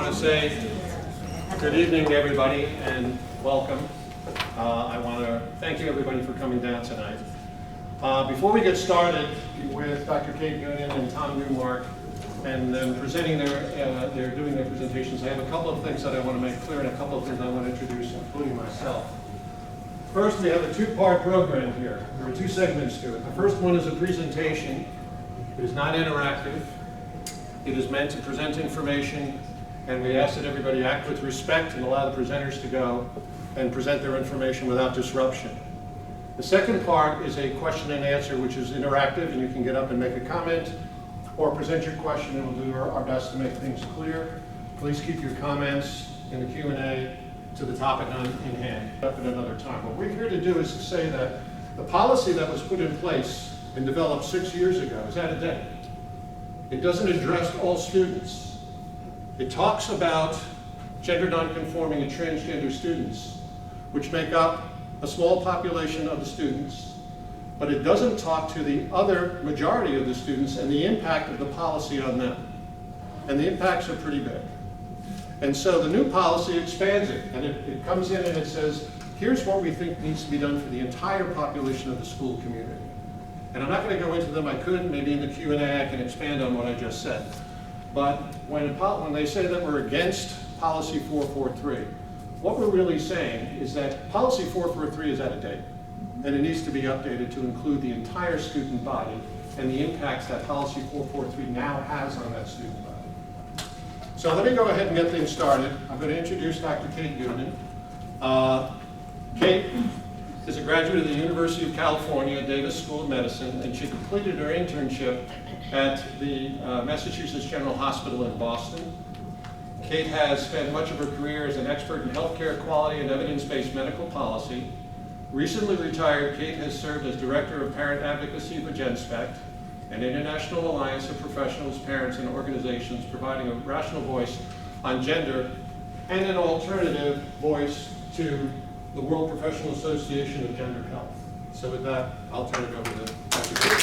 want to say good evening to everybody and welcome. I want to thank you everybody for coming down tonight. Before we get started with Dr. Kate Goonan and Tom Newmark and them presenting they're doing their presentations, I have a couple of things that I want to make clear and a couple of things I want to introduce, including myself. First, we have a two-part program here. There are two segments to it. The first one is a presentation. It is not interactive. It is meant to present information, and we ask that everybody act with respect and allow the presenters to go and present their information without disruption. The second part is a question and answer, which is interactive, and you can get up and make a comment or present your question, and we'll do our best to make things clear. Please keep your comments in the Q&A to the topic in hand up at another time. What we're here to do is to say that the policy that was put in place and developed 6 years ago is out of date. It doesn't address all students. It talks about gender nonconforming and transgender students, which make up a small population of the students, but it doesn't talk to the other majority of the students and the impact of the policy on them. And the impacts are pretty big. And so the new policy expands it, and it comes in and it says, here's what we think needs to be done for the entire population of the school community. And I'm not going to go into them. I could, maybe in the Q&A I can expand on what I just said. But when they say that we're against policy 443, what we're really saying is that policy 443 is out of date, and it needs to be updated to include the entire student body and the impacts that policy 443 now has on that student body. So let me go ahead and get things started. I'm going to introduce Dr. Kate Goonan. Kate is a graduate of the University of California, Davis School of Medicine, and she completed her internship at the Massachusetts General Hospital in Boston. Kate has spent much of her career as an expert in healthcare quality and evidence-based medical policy. Recently retired, Kate has served as Director of Parent Advocacy for GenSpect, an international alliance of professionals, parents, and organizations providing a rational voice on gender and an alternative voice to the World Professional Association of Gender Health. So with that, I'll turn it over to Dr. Kate.